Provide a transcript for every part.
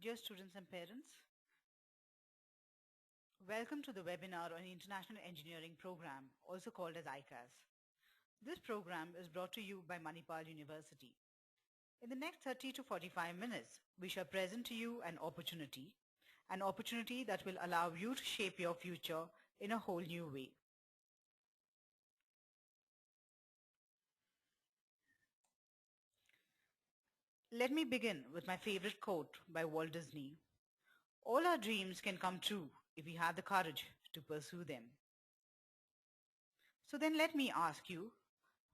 Dear students and parents, welcome to the webinar on International Engineering Program, also called as ICAS. This program is brought to you by Manipal University. In the next 30 to 45 minutes, we shall present to you an opportunity that will allow you to shape your future in a whole new way. Let me begin with my favorite quote by Walt Disney. All our dreams can come true if we have the courage to pursue them. So then let me ask you,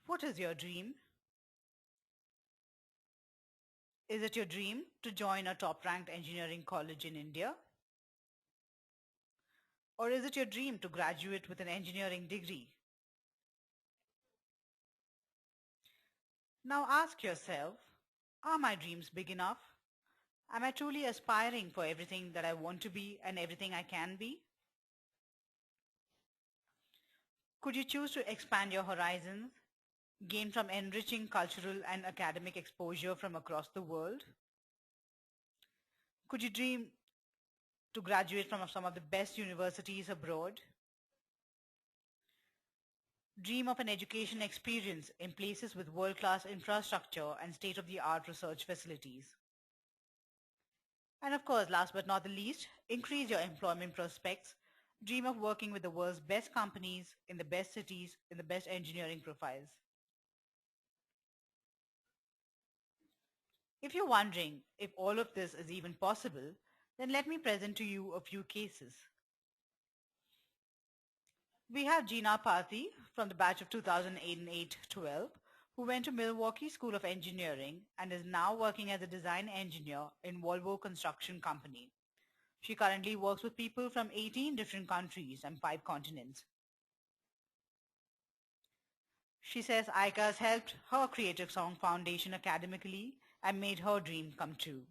what is your dream? Is it your dream to join a top-ranked engineering college in India? Or is it your dream to graduate with an engineering degree? Now ask yourself, are my dreams big enough? Am I truly aspiring for everything that I want to be and everything I can be? Could you choose to expand your horizons, gain from enriching cultural and academic exposure from across the world? Could you dream to graduate from some of the best universities abroad? Dream of an education experience in places with world-class infrastructure and state-of-the-art research facilities. And of course, last but not the least, increase your employment prospects. Dream of working with the world's best companies, in the best cities, in the best engineering profiles. If you're wondering if all of this is even possible, then let me present to you a few cases. We have Gina Pathi from the batch of 2008-12 who went to Milwaukee School of Engineering and is now working as a design engineer in Volvo Construction Company. She currently works with people from 18 different countries and 5 continents. She says ICAS helped her create a strong foundation academically and made her dream come true.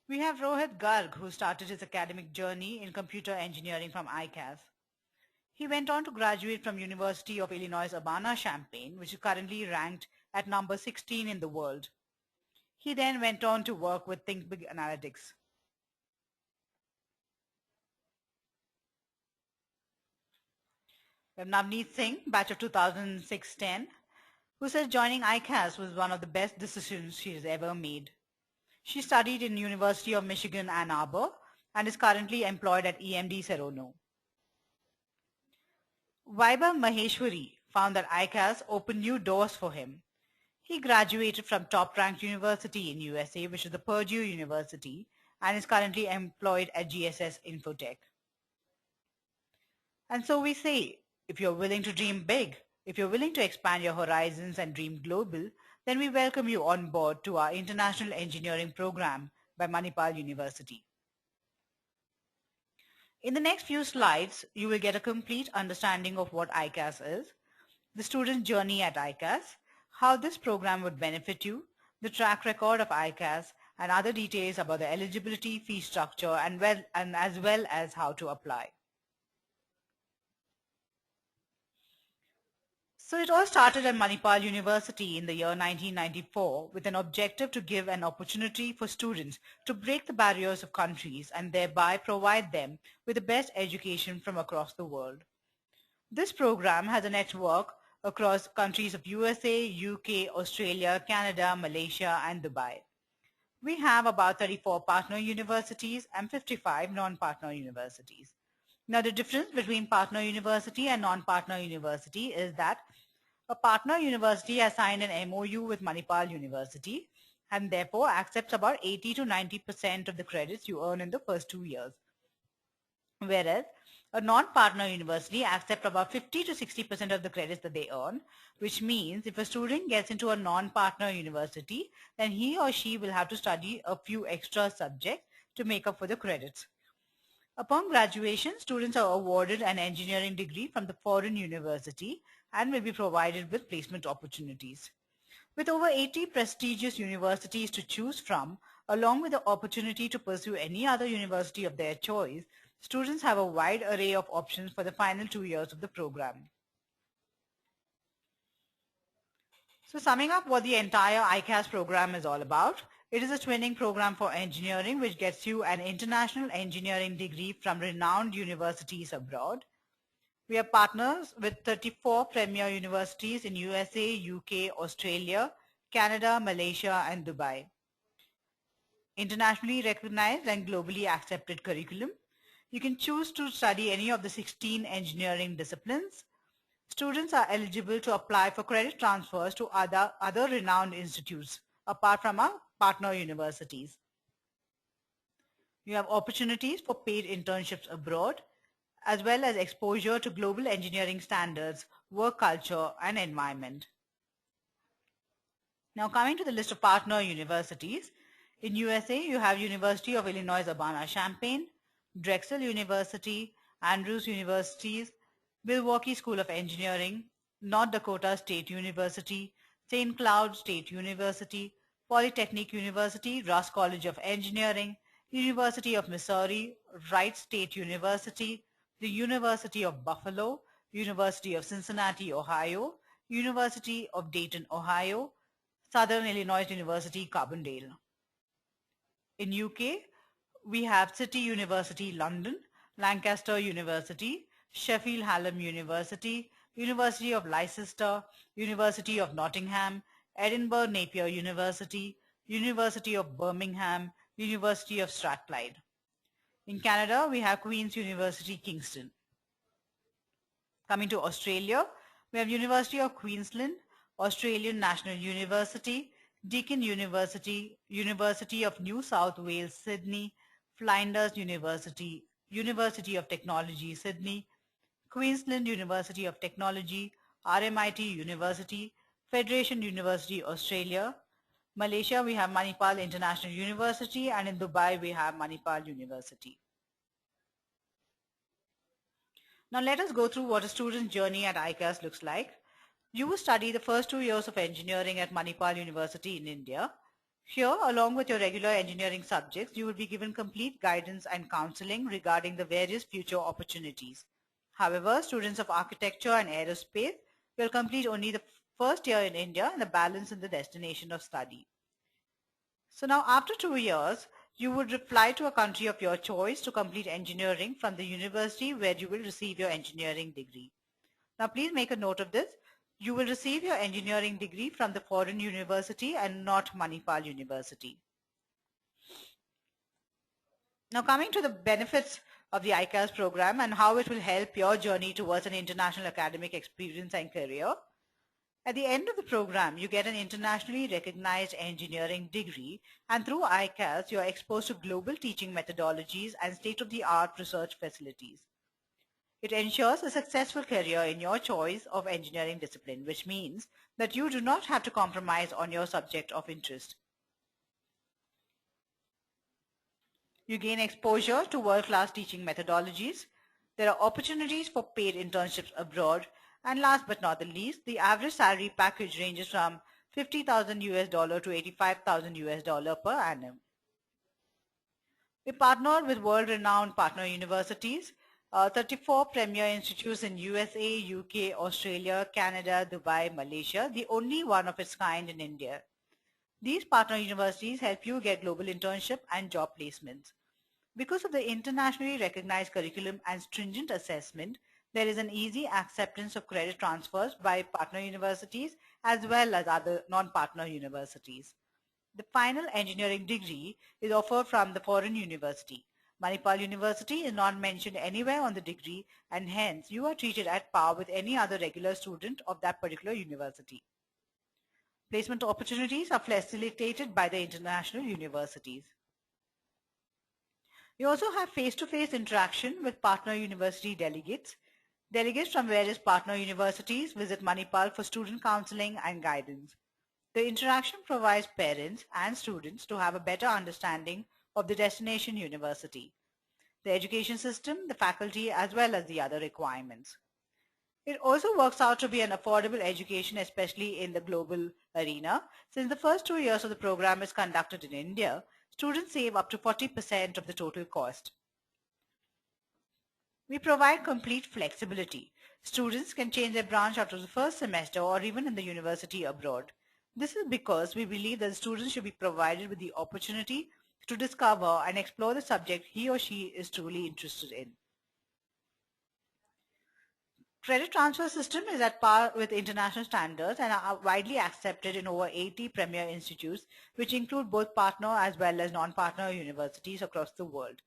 We have Rohit Garg, who started his academic journey in computer engineering from ICAS. He went on to graduate from University of Illinois Urbana-Champaign, which is currently ranked at number 16 in the world. He then went on to work with ThinkBig Analytics. We have Navneet Singh, batch of 2006-10, who says joining ICAS was one of the best decisions she has ever made. She studied in University of Michigan, Ann Arbor, and is currently employed at EMD Serono. Vaibhav Maheshwari found that ICAS opened new doors for him. He graduated from top-ranked university in USA, which is the Purdue University, and is currently employed at GSS Infotech. And so we say, if you're willing to dream big, if you're willing to expand your horizons and dream global, then we welcome you on board to our International Engineering Program by Manipal University. In the next few slides, you will get a complete understanding of what ICAS is, the student journey at ICAS, how this program would benefit you, the track record of ICAS, and other details about the eligibility, fee structure, and as well as how to apply. So it all started at Manipal University in the year 1994 with an objective to give an opportunity for students to break the barriers of countries and thereby provide them with the best education from across the world. This program has a network across countries of USA, UK, Australia, Canada, Malaysia, and Dubai. We have about 34 partner universities and 55 non-partner universities. Now, the difference between partner university and non-partner university is that a partner university has signed an MOU with Manipal University and therefore accepts about 80 to 90% of the credits you earn in the first 2 years. Whereas a non-partner university accepts about 50 to 60% of the credits that they earn, which means if a student gets into a non-partner university, then he or she will have to study a few extra subjects to make up for the credits. Upon graduation, students are awarded an engineering degree from the foreign university and will be provided with placement opportunities. With over 80 prestigious universities to choose from, along with the opportunity to pursue any other university of their choice, students have a wide array of options for the final 2 years of the program. So summing up what the entire ICAS program is all about, It is a twinning program for engineering which gets you an international engineering degree from renowned universities abroad. We are partners with 34 premier universities in USA, UK, Australia, Canada, Malaysia, and Dubai. Internationally recognized and globally accepted curriculum. You can choose to study any of the 16 engineering disciplines. Students are eligible to apply for credit transfers to other renowned institutes apart from our partner universities. You have opportunities for paid internships abroad, as well as exposure to global engineering standards, work culture, and environment. Now coming to the list of partner universities, in USA you have University of Illinois Urbana-Champaign, Drexel University, Andrews Universities, Milwaukee School of Engineering, North Dakota State University, St. Cloud State University, Polytechnic University, Ross College of Engineering, University of Missouri, Wright State University, the University of Buffalo, University of Cincinnati, Ohio, University of Dayton, Ohio, Southern Illinois University, Carbondale. In UK, we have City University London, Lancaster University, Sheffield Hallam University, University of Leicester, University of Nottingham, Edinburgh Napier University, University of Birmingham, University of Strathclyde. In Canada, we have Queen's University, Kingston. Coming to Australia, we have University of Queensland, Australian National University, Deakin University, University of New South Wales, Sydney, Flinders University, University of Technology, Sydney, Queensland University of Technology, RMIT University, Federation University, Australia. Malaysia, we have Manipal International University, and in Dubai, we have Manipal University. Now let us go through what a student's journey at ICAS looks like. You will study the first 2 years of engineering at Manipal University in India. Here, along with your regular engineering subjects, you will be given complete guidance and counseling regarding the various future opportunities. However, students of architecture and aerospace will complete only the first year in India and the balance in the destination of study. So now after 2 years, you would apply to a country of your choice to complete engineering from the university where you will receive your engineering degree. Now please make a note of this. You will receive your engineering degree from the foreign university and not Manipal University. Now coming to the benefits of the ICAS program and how it will help your journey towards an international academic experience and career. At the end of the program, you get an internationally recognized engineering degree, and through ICAS, you are exposed to global teaching methodologies and state-of-the-art research facilities. It ensures a successful career in your choice of engineering discipline, which means that you do not have to compromise on your subject of interest. You gain exposure to world-class teaching methodologies. There are opportunities for paid internships abroad. And last but not the least, the average salary package ranges from $50,000 to $85,000 per annum. We partnered with world-renowned partner universities, 34 premier institutes in USA, UK, Australia, Canada, Dubai, Malaysia, the only one of its kind in India. These partner universities help you get global internship and job placements. Because of the internationally recognized curriculum and stringent assessment, there is an easy acceptance of credit transfers by partner universities as well as other non-partner universities. The final engineering degree is offered from the foreign university. Manipal University is not mentioned anywhere on the degree, and hence you are treated at par with any other regular student of that particular university. Placement opportunities are facilitated by the international universities. You also have face-to-face interaction with partner university delegates. Delegates from various partner universities visit Manipal for student counseling and guidance. The interaction provides parents and students to have a better understanding of the destination university, the education system, the faculty, as well as the other requirements. It also works out to be an affordable education, especially in the global arena. Since the first 2 years of the program is conducted in India, students save up to 40% of the total cost. We provide complete flexibility. Students can change their branch after the first semester or even in the university abroad. This is because we believe that students should be provided with the opportunity to discover and explore the subject he or she is truly interested in. Credit transfer system is at par with international standards and are widely accepted in over 80 premier institutes, which include both partner as well as non-partner universities across the world.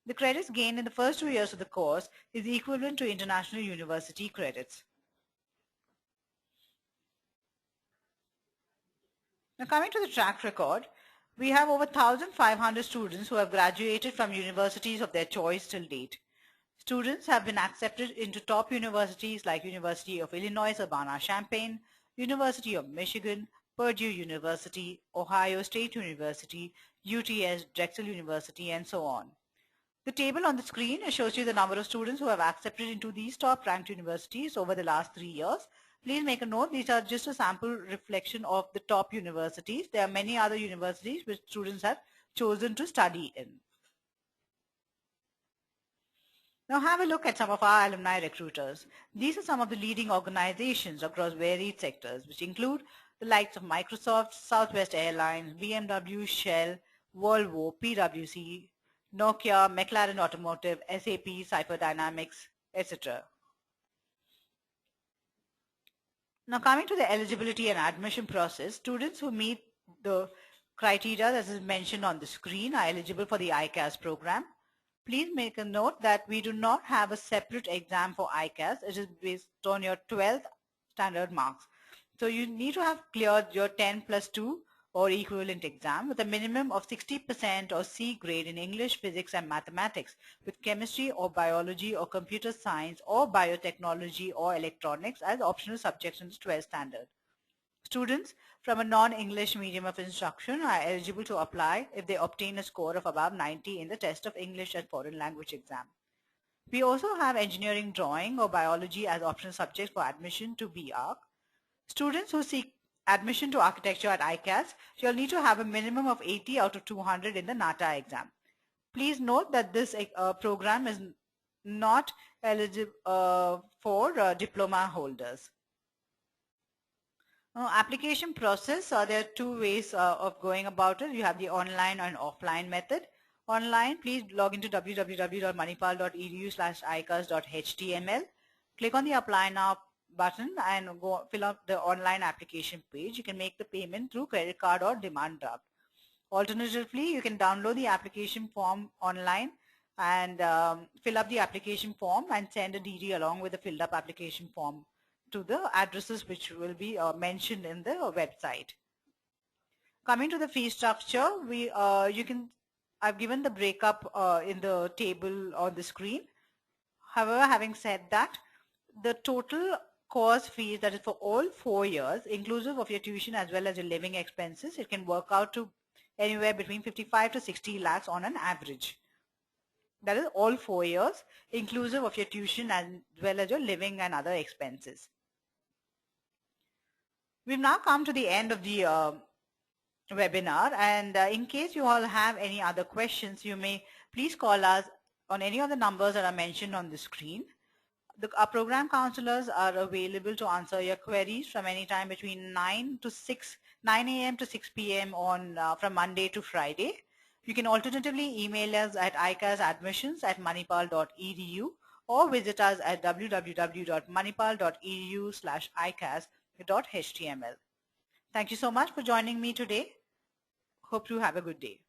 The credits gained in the first 2 years of the course is equivalent to international university credits. Now coming to the track record, we have over 1,500 students who have graduated from universities of their choice till date. Students have been accepted into top universities like University of Illinois Urbana-Champaign, University of Michigan, Purdue University, Ohio State University, UTS, Drexel University, and so on. The table on the screen shows you the number of students who have accepted into these top ranked universities over the last 3 years. Please make a note, these are just a sample reflection of the top universities. There are many other universities which students have chosen to study in. Now have a look at some of our alumni recruiters. These are some of the leading organizations across varied sectors, which include the likes of Microsoft, Southwest Airlines, BMW, Shell, Volvo, PwC, Nokia, McLaren Automotive, SAP, Cipher Dynamics, etc. Now coming to the eligibility and admission process, students who meet the criteria that is mentioned on the screen are eligible for the ICAS program. Please make a note that we do not have a separate exam for ICAS. It is based on your 12th standard marks. So you need to have cleared your 10 plus 2 or equivalent exam with a minimum of 60% or C grade in English, physics, and mathematics, with chemistry or biology or computer science or biotechnology or electronics as optional subjects in the 12th standard. Students from a non-English medium of instruction are eligible to apply if they obtain a score of above 90 in the test of English and foreign language exam. We also have engineering, drawing, or biology as optional subjects for admission to BArch. Students who seek admission to architecture at ICAS, you'll need to have a minimum of 80 out of 200 in the NATA exam. Please note that this program is not eligible for diploma holders. Application process, there are two ways of going about it. You have the online and offline method. Online, please log into www.manipal.edu/icas.html. Click on the apply now button and go fill up the online application page. You can make the payment through credit card or demand draft. Alternatively, you can download the application form online and fill up the application form and send a DD along with the filled up application form to the addresses which will be mentioned in the website. Coming to the fee structure, I've given the breakup in the table on the screen. However, having said that, the total course fees, that is for all 4 years, inclusive of your tuition as well as your living expenses, it can work out to anywhere between 55 to 60 lakhs on an average. That is all 4 years, inclusive of your tuition as well as your living and other expenses. We've now come to the end of the webinar, and in case you all have any other questions, you may please call us on any of the numbers that are mentioned on the screen. Our program counselors are available to answer your queries from any time between 9 a.m. to 6 p.m. on from Monday to Friday. You can alternatively email us at icasadmissions@manipal.edu or visit us at www.manipal.edu/icas.html. Thank you so much for joining me today. Hope you have a good day.